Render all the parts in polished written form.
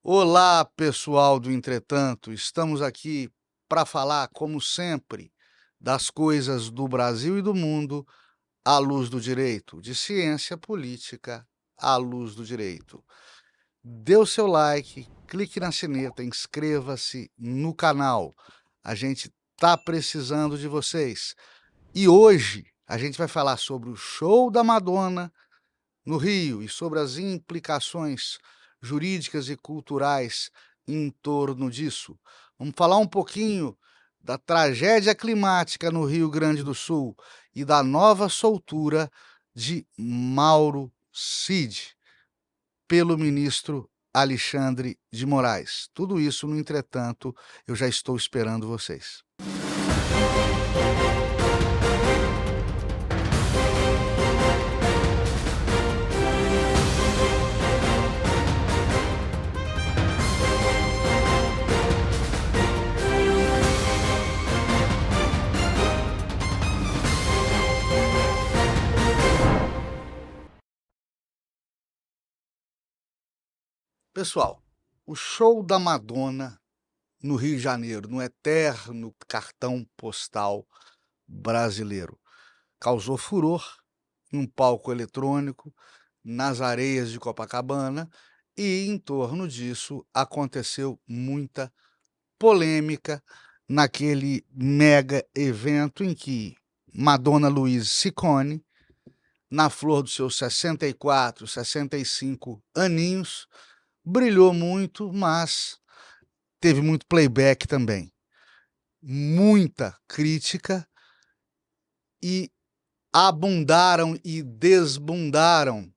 Olá, pessoal do Entretanto, estamos aqui para falar, como sempre, das coisas do Brasil e do mundo à luz do direito, de ciência política à luz do direito. Dê o seu like, clique na sineta, inscreva-se no canal. A gente está precisando de vocês. E hoje a gente vai falar sobre o show da Madonna no Rio e sobre as implicações jurídicas e culturais em torno disso. Vamos falar um pouquinho da tragédia climática no Rio Grande do Sul e da nova soltura de Mauro Cid pelo ministro Alexandre de Moraes. Tudo isso, no entretanto, eu já estou esperando vocês. Pessoal, o show da Madonna no Rio de Janeiro, no eterno cartão postal brasileiro, causou furor em um palco eletrônico, nas areias de Copacabana, e em torno disso aconteceu muita polêmica naquele mega evento em que Madonna Louise Ciccone, na flor dos seus 64, 65 aninhos, brilhou muito, mas teve muito playback também. Muita crítica e abundaram e desbundaram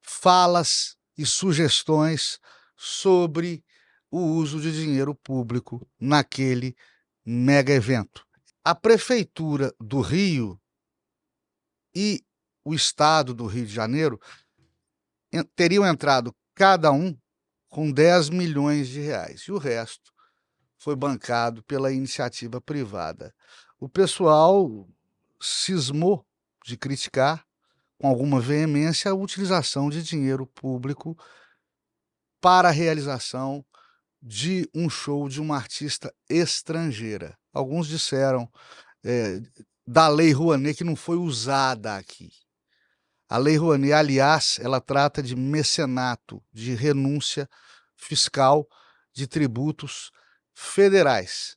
falas e sugestões sobre o uso de dinheiro público naquele mega evento. A Prefeitura do Rio e o Estado do Rio de Janeiro teriam entrado cada um com 10 milhões de reais, e o resto foi bancado pela iniciativa privada. O pessoal cismou de criticar com alguma veemência a utilização de dinheiro público para a realização de um show de uma artista estrangeira. Alguns disseram da Lei Rouanet que não foi usada aqui. A Lei Rouanet, aliás, ela trata de mecenato, de renúncia fiscal de tributos federais.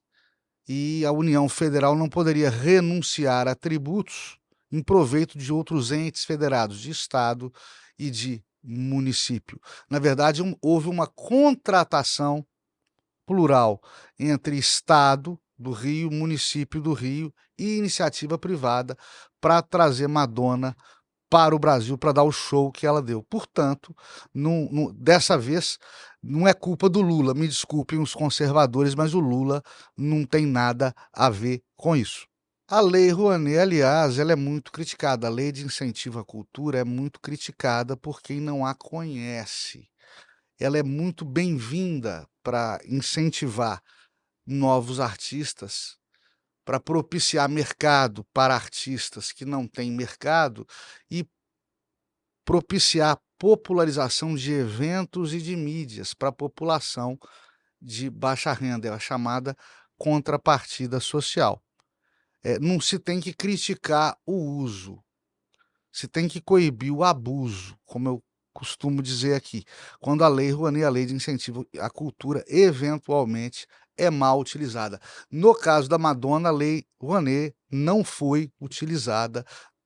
E a União Federal não poderia renunciar a tributos em proveito de outros entes federados, de Estado e de município. Na verdade, houve uma contratação plural entre Estado do Rio, município do Rio e iniciativa privada para trazer Madonna para o Brasil, para dar o show que ela deu. Portanto, dessa vez, não é culpa do Lula, me desculpem os conservadores, mas o Lula não tem nada a ver com isso. A Lei Rouanet, aliás, ela é muito criticada. A Lei de Incentivo à Cultura é muito criticada por quem não a conhece. Ela é muito bem-vinda para incentivar novos artistas, para propiciar mercado para artistas que não têm mercado e propiciar popularização de eventos e de mídias para a população de baixa renda, é a chamada contrapartida social. Não se tem que criticar o uso, se tem que coibir o abuso, como eu costumo dizer aqui, quando a Lei Rouanet, a Lei de Incentivo à Cultura, eventualmente é mal utilizada. No caso da Madonna, a Lei Rouanet não foi utilizada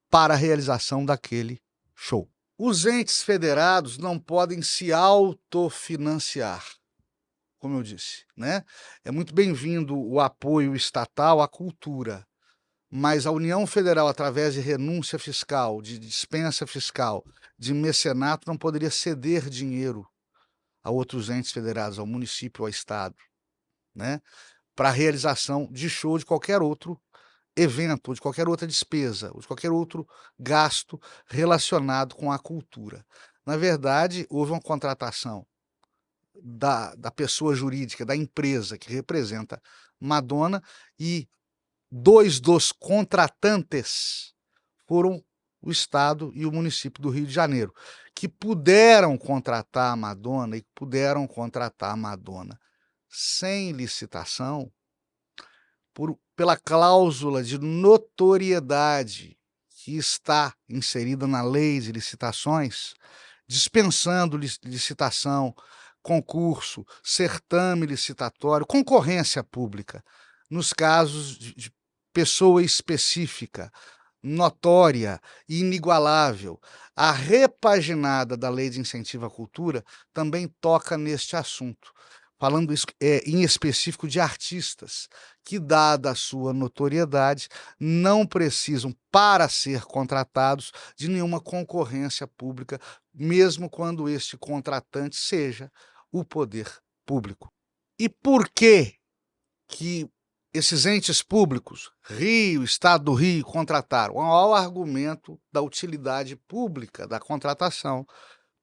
para a realização daquele show. Os entes federados não podem se autofinanciar, como eu disse, né? É muito bem-vindo o apoio estatal à cultura, mas a União Federal, através de renúncia fiscal, de dispensa fiscal, de mecenato, não poderia ceder dinheiro a outros entes federados, ao município, ao estado, né? Para a realização de show de qualquer outro evento, ou de qualquer outra despesa, ou de qualquer outro gasto relacionado com a cultura. Na verdade, houve uma contratação da pessoa jurídica, da empresa que representa Madonna, e 2 dos contratantes foram o Estado e o município do Rio de Janeiro, que puderam contratar a Madonna sem licitação, pela cláusula de notoriedade que está inserida na lei de licitações, dispensando licitação, concurso, certame licitatório, concorrência pública, nos casos de pessoa específica, notória e inigualável. A repaginada da Lei de Incentivo à Cultura também toca neste assunto, falando em específico de artistas, que, dada a sua notoriedade, não precisam, para ser contratados, de nenhuma concorrência pública, mesmo quando este contratante seja o poder público. E por que esses entes públicos, Rio, Estado do Rio, contrataram? Ao argumento da utilidade pública da contratação,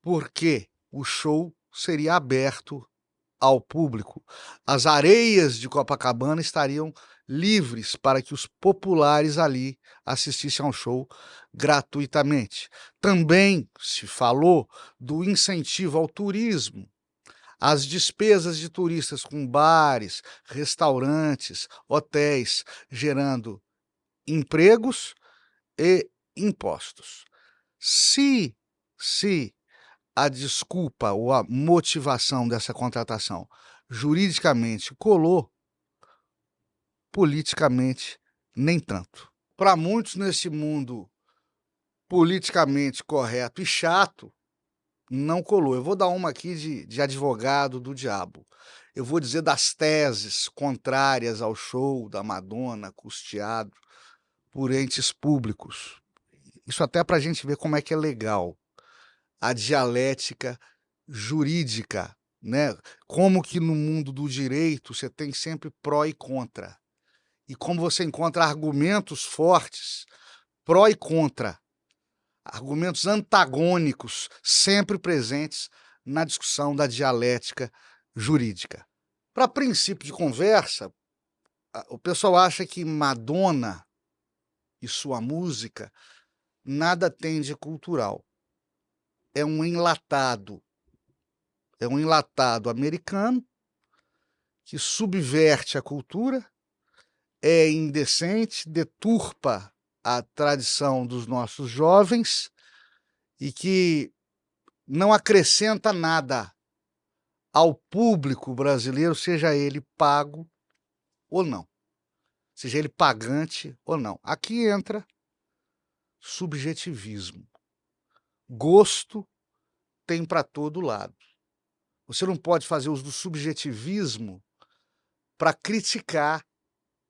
porque o show seria aberto ao público. As areias de Copacabana estariam livres para que os populares ali assistissem ao show gratuitamente. Também se falou do incentivo ao turismo. As despesas de turistas com bares, restaurantes, hotéis, gerando empregos e impostos. Se a desculpa ou a motivação dessa contratação juridicamente colou, politicamente nem tanto. Para muitos nesse mundo politicamente correto e chato, não colou. Eu vou dar uma aqui de advogado do diabo. Eu vou dizer das teses contrárias ao show da Madonna custeado por entes públicos. Isso até para a gente ver como é que é legal a dialética jurídica, né? Como que no mundo do direito você tem sempre pró e contra. E como você encontra argumentos fortes, pró e contra, argumentos antagônicos, sempre presentes na discussão da dialética jurídica. Para princípio de conversa, o pessoal acha que Madonna e sua música nada tem de cultural. É um enlatado americano que subverte a cultura, é indecente, deturpa a tradição dos nossos jovens e que não acrescenta nada ao público brasileiro, seja ele pago ou não, seja ele pagante ou não. Aqui entra subjetivismo. Gosto tem para todo lado. Você não pode fazer uso do subjetivismo para criticar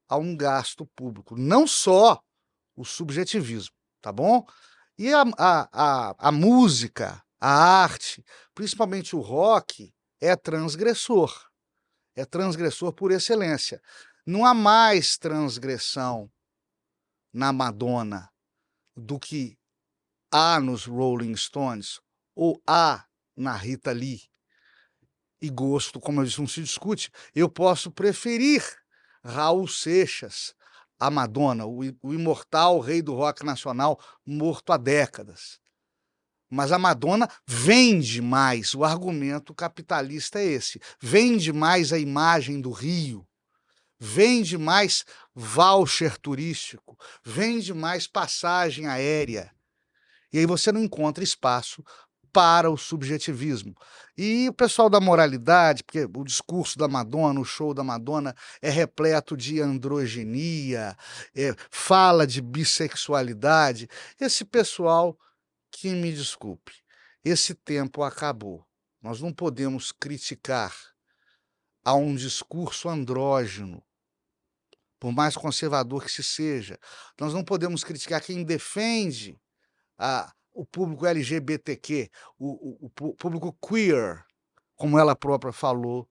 a um gasto público, não só o subjetivismo, tá bom? E a música, a arte, principalmente o rock, é transgressor por excelência. Não há mais transgressão na Madonna do que há nos Rolling Stones ou há na Rita Lee. E gosto, como eu disse, não se discute. Eu posso preferir Raul Seixas a Madonna, o imortal rei do rock nacional, morto há décadas. Mas a Madonna vende mais, o argumento capitalista é esse, vende mais a imagem do Rio, vende mais voucher turístico, vende mais passagem aérea. E aí você não encontra espaço para o subjetivismo. E o pessoal da moralidade, porque o discurso da Madonna, o show da Madonna é repleto de androginia, fala de bissexualidade, esse pessoal, que me desculpe, esse tempo acabou. Nós não podemos criticar a um discurso andrógeno, por mais conservador que se seja. Nós não podemos criticar quem defende o público LGBTQ, o público queer, como ela própria falou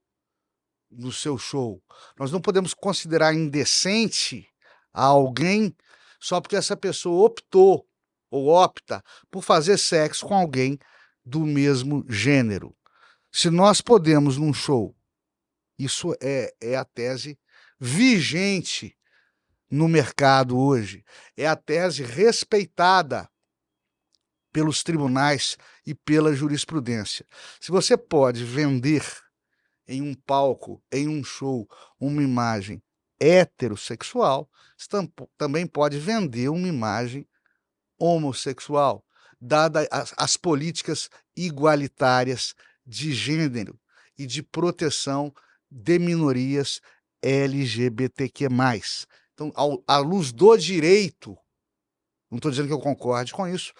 no seu show. Nós não podemos considerar indecente a alguém só porque essa pessoa optou ou opta por fazer sexo com alguém do mesmo gênero. Se nós podemos num show, isso é a tese vigente no mercado hoje, é a tese respeitada pelos tribunais e pela jurisprudência. Se você pode vender em um palco, em um show, uma imagem heterossexual, você também pode vender uma imagem homossexual, dada as políticas igualitárias de gênero e de proteção de minorias LGBTQ+. Então, à luz do direito, não estou dizendo que eu concorde com isso,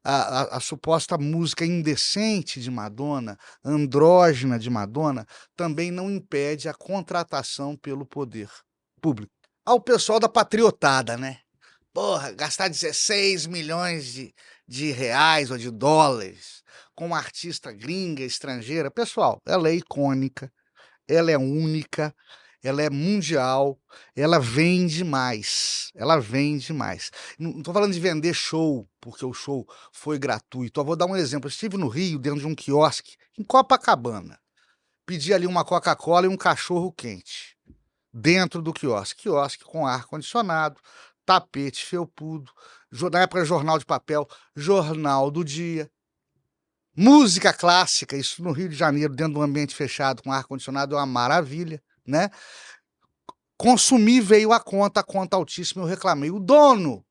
a suposta música indecente de Madonna, andrógina de Madonna, também não impede a contratação pelo poder público. Ao pessoal da patriotada, né? Porra, gastar 16 milhões de reais ou de dólares com uma artista gringa, estrangeira. Pessoal, ela é icônica, ela é única, ela é mundial, ela vende mais, ela vende mais. Não estou falando de vender show, porque o show foi gratuito. Eu vou dar um exemplo. Eu estive no Rio, dentro de um quiosque, em Copacabana. Pedi ali uma Coca-Cola e um cachorro-quente, dentro do quiosque. Quiosque com ar-condicionado, tapete felpudo, na época jornal de papel, jornal do dia. Música clássica, isso no Rio de Janeiro, dentro de um ambiente fechado com ar-condicionado, é uma maravilha, né? Consumi, veio a conta altíssima, eu reclamei. O dono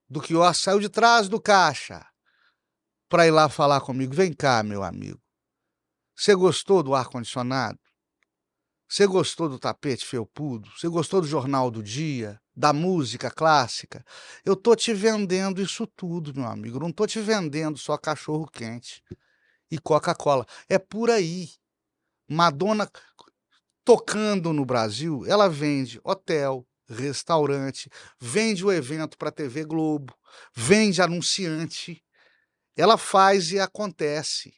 do quiosque saiu de trás do caixa para ir lá falar comigo. Vem cá, meu amigo, você gostou do ar-condicionado? Você gostou do tapete felpudo? Você gostou do jornal do dia? Da música clássica? Eu tô te vendendo isso tudo, meu amigo. Eu não tô te vendendo só cachorro-quente e Coca-Cola. É por aí. Madonna tocando no Brasil, ela vende hotel, restaurante, vende o evento para a TV Globo, vende anunciante. Ela faz e acontece.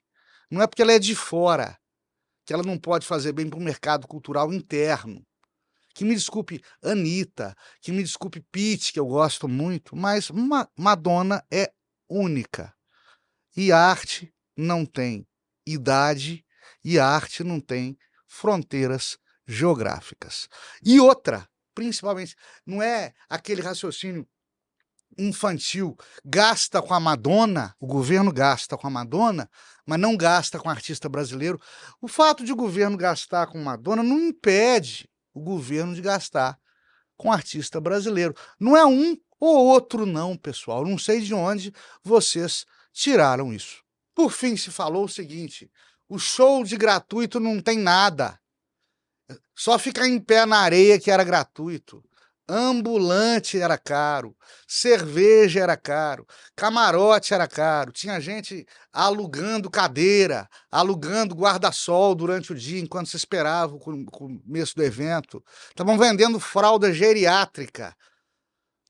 Não é porque ela é de fora que ela não pode fazer bem para o mercado cultural interno. Que me desculpe Anitta, que me desculpe Pitty, que eu gosto muito, mas Madonna é única. E a arte não tem idade, e a arte não tem fronteiras geográficas. E outra, principalmente, não é aquele raciocínio infantil, gasta com a Madonna, o governo gasta com a Madonna, mas não gasta com artista brasileiro. O fato de o governo gastar com Madonna não impede o governo de gastar com artista brasileiro. Não é um ou outro não, pessoal. Não sei de onde vocês tiraram isso. Por fim, se falou o seguinte: o show de gratuito não tem nada. Só ficar em pé na areia que era gratuito. Ambulante era caro, cerveja era caro, camarote era caro, tinha gente alugando cadeira, alugando guarda-sol durante o dia, enquanto se esperava o começo do evento. Estavam vendendo fralda geriátrica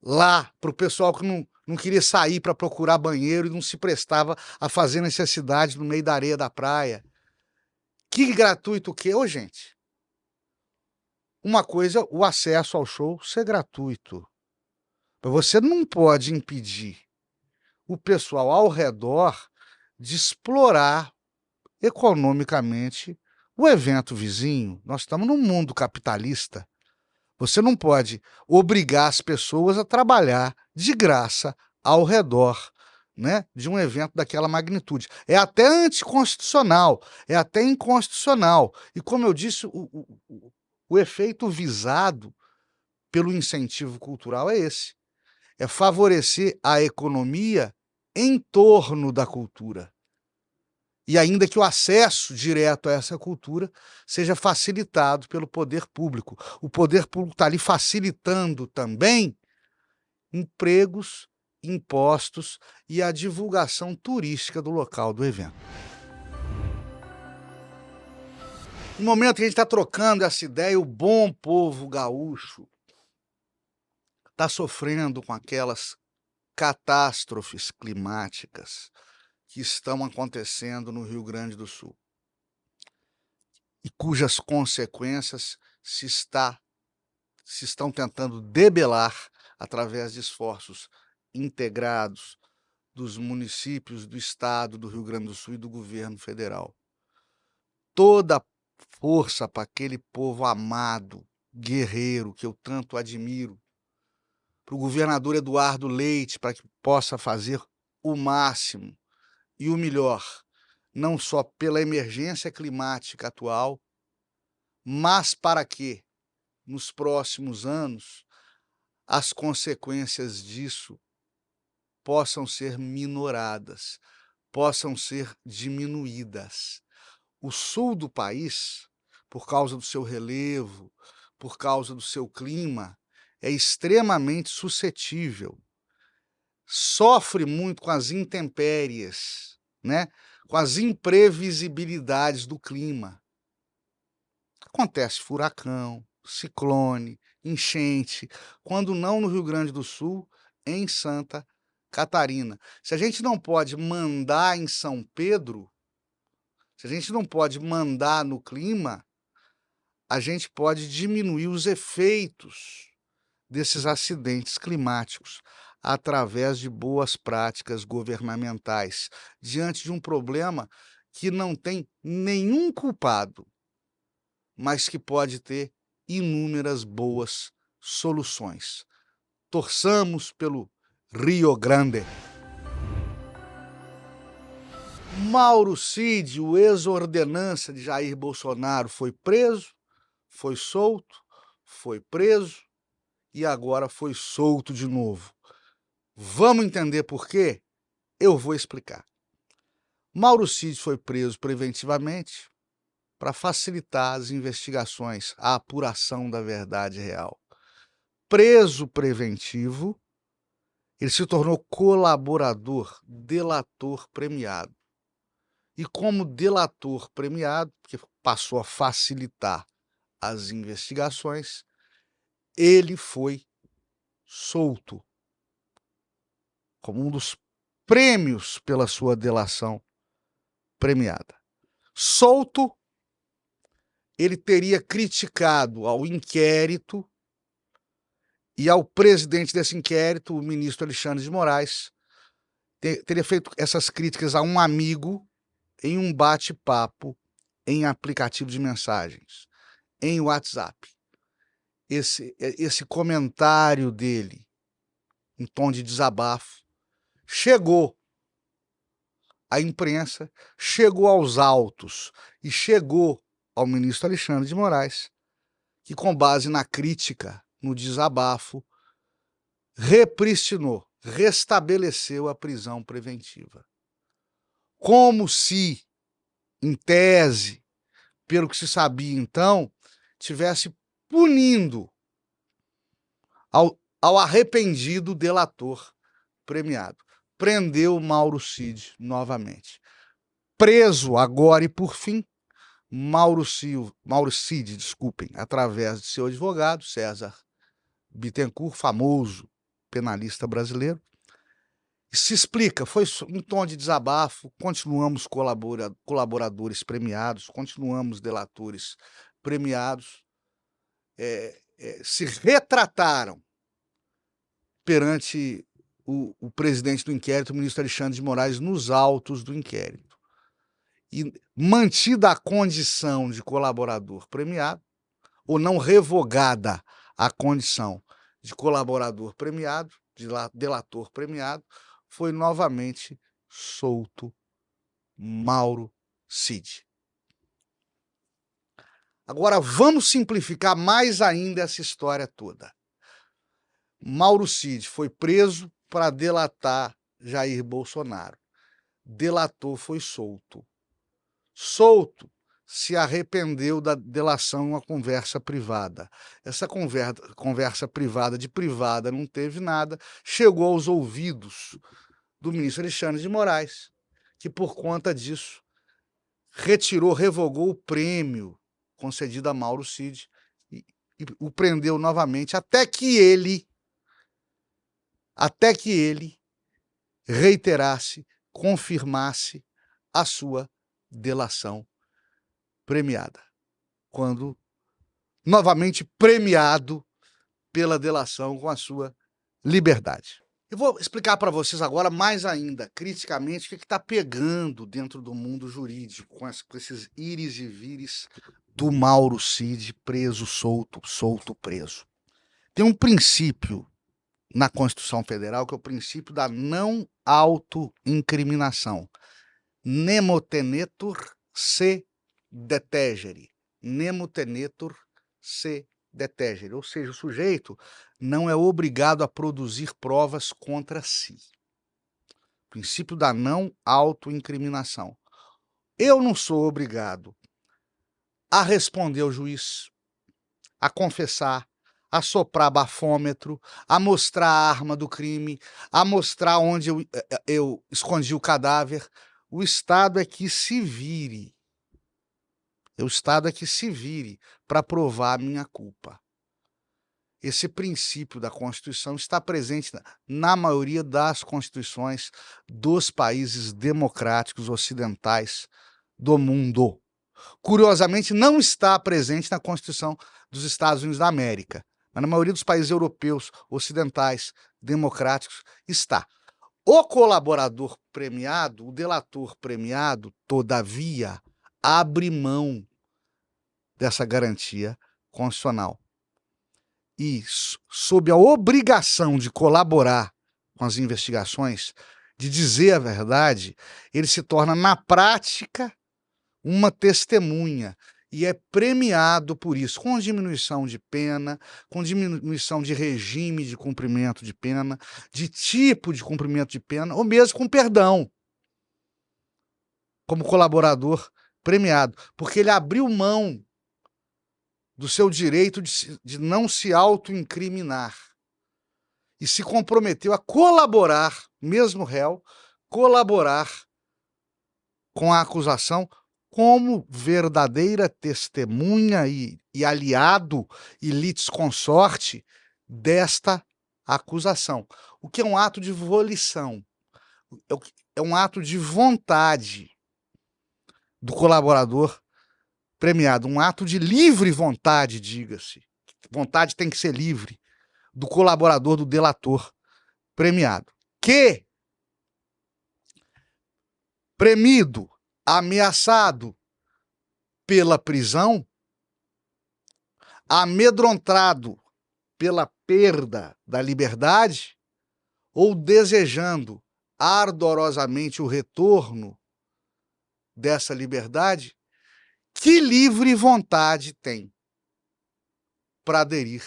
lá para o pessoal que não queria sair para procurar banheiro e não se prestava a fazer necessidade no meio da areia da praia. Que gratuito o quê? Ô, gente, uma coisa, o acesso ao show ser gratuito. Você não pode impedir o pessoal ao redor de explorar economicamente o evento vizinho. Nós estamos num mundo capitalista. Você não pode obrigar as pessoas a trabalhar de graça ao redor, né, de um evento daquela magnitude. É até anticonstitucional, é até inconstitucional. E, como eu disse, o efeito visado pelo incentivo cultural é esse. É favorecer a economia em torno da cultura. E ainda que o acesso direto a essa cultura seja facilitado pelo poder público. O poder público está ali facilitando também empregos, impostos e a divulgação turística do local do evento. No momento que a gente está trocando essa ideia, o bom povo gaúcho está sofrendo com aquelas catástrofes climáticas que estão acontecendo no Rio Grande do Sul e cujas consequências se estão tentando debelar através de esforços integrados dos municípios, do estado do Rio Grande do Sul e do governo federal. Toda a força para aquele povo amado, guerreiro, que eu tanto admiro, para o governador Eduardo Leite, para que possa fazer o máximo e o melhor, não só pela emergência climática atual, mas para que, nos próximos anos, as consequências disso possam ser minoradas, possam ser diminuídas. O sul do país, por causa do seu relevo, por causa do seu clima, é extremamente suscetível, sofre muito com as intempéries, né, com as imprevisibilidades do clima. Acontece furacão, ciclone, enchente, quando não no Rio Grande do Sul, em Santa Catarina. Se a gente não pode mandar em São Pedro, se a gente não pode mandar no clima, a gente pode diminuir os efeitos desses acidentes climáticos através de boas práticas governamentais, diante de um problema que não tem nenhum culpado, mas que pode ter inúmeras boas soluções. Torçamos pelo Rio Grande. Mauro Cid, o ex-ordenança de Jair Bolsonaro, foi preso, foi solto, foi preso e agora foi solto de novo. Vamos entender por quê? Eu vou explicar. Mauro Cid foi preso preventivamente para facilitar as investigações, a apuração da verdade real. Preso preventivo, ele se tornou colaborador, delator premiado. E como delator premiado, que passou a facilitar as investigações, ele foi solto como um dos prêmios pela sua delação premiada. Solto, ele teria criticado ao inquérito e ao presidente desse inquérito, o ministro Alexandre de Moraes, teria feito essas críticas a um amigo em um bate-papo em aplicativo de mensagens, em WhatsApp. Esse comentário dele, em tom de desabafo, chegou à imprensa, chegou aos autos e chegou ao ministro Alexandre de Moraes, que, com base na crítica, no desabafo, repristinou, restabeleceu a prisão preventiva. Como se, em tese, pelo que se sabia então, tivesse punindo ao arrependido delator premiado. Prendeu Mauro Cid novamente. Preso agora e por fim, Mauro Cid, através de seu advogado, César Bittencourt, famoso penalista brasileiro, se explica, foi um tom de desabafo, continuamos colaboradores premiados, continuamos delatores premiados, se retrataram perante o presidente do inquérito, o ministro Alexandre de Moraes, nos autos do inquérito. E mantida a condição de colaborador premiado, ou não revogada a condição de colaborador premiado, de delator premiado, foi novamente solto Mauro Cid. Agora vamos simplificar mais ainda essa história toda. Mauro Cid foi preso para delatar Jair Bolsonaro. Delator foi solto. Solto, se arrependeu da delação em uma conversa privada. Essa conversa privada de privada não teve nada, chegou aos ouvidos do ministro Alexandre de Moraes, que por conta disso revogou o prêmio concedido a Mauro Cid e o prendeu novamente até que ele reiterasse, confirmasse a sua delação premiada, quando novamente premiado pela delação com a sua liberdade. Eu vou explicar para vocês agora mais ainda, criticamente, o que está pegando dentro do mundo jurídico, com esses ires e vires do Mauro Cid preso, solto, solto, preso. Tem um princípio na Constituição Federal, que é o princípio da não autoincriminação. Nemo tenetur se detegere. Nemo tenetur se detegere. Ou seja, o sujeito não é obrigado a produzir provas contra si. Princípio da não autoincriminação. Eu não sou obrigado a responder ao juiz, a confessar, a soprar bafômetro, a mostrar a arma do crime, a mostrar onde eu escondi o cadáver. O Estado é que se vire. O Estado é que se vire para provar a minha culpa. Esse princípio da Constituição está presente na maioria das constituições dos países democráticos ocidentais do mundo. Curiosamente, não está presente na Constituição dos Estados Unidos da América, mas na maioria dos países europeus, ocidentais, democráticos, está. O colaborador premiado, o delator premiado, todavia, abre mão dessa garantia constitucional. E, sob a obrigação de colaborar com as investigações, de dizer a verdade, ele se torna, na prática, uma testemunha e é premiado por isso, com diminuição de pena, com diminuição de regime de cumprimento de pena, de tipo de cumprimento de pena, ou mesmo com perdão, como colaborador premiado, porque ele abriu mão do seu direito de não se autoincriminar e se comprometeu a colaborar, mesmo réu, colaborar com a acusação como verdadeira testemunha e aliado e litisconsorte desta acusação, o que é um ato de volição, é um ato de vontade do colaborador premiado, um ato de livre vontade, diga-se. Vontade tem que ser livre do colaborador, do delator premiado, que, premido, ameaçado pela prisão, amedrontado pela perda da liberdade, ou desejando ardorosamente o retorno dessa liberdade, que livre vontade tem para aderir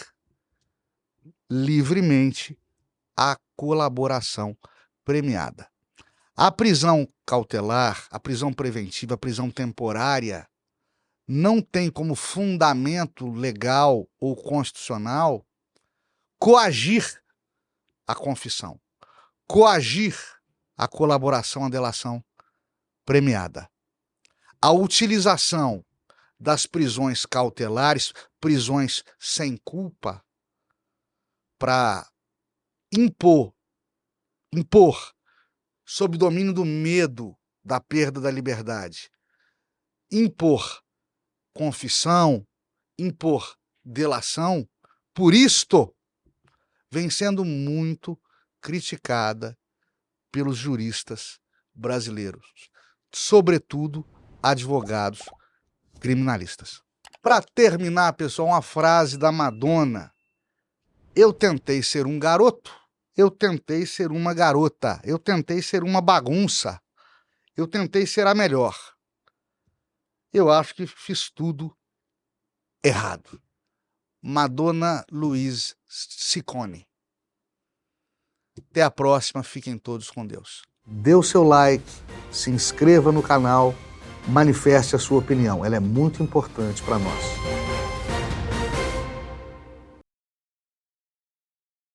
livremente à colaboração premiada. A prisão cautelar, a prisão preventiva, a prisão temporária não tem como fundamento legal ou constitucional coagir a confissão, coagir a colaboração, a delação premiada. A utilização das prisões cautelares, prisões sem culpa, para impor, sob domínio do medo da perda da liberdade, impor confissão, impor delação, por isto, vem sendo muito criticada pelos juristas brasileiros, sobretudo advogados criminalistas. Para terminar, pessoal, uma frase da Madonna: eu tentei ser um garoto, eu tentei ser uma garota, eu tentei ser uma bagunça, eu tentei ser a melhor. Eu acho que fiz tudo errado. Madonna Louise Ciccone. Até a próxima, fiquem todos com Deus. Dê o seu like, se inscreva no canal, manifeste a sua opinião, ela é muito importante para nós.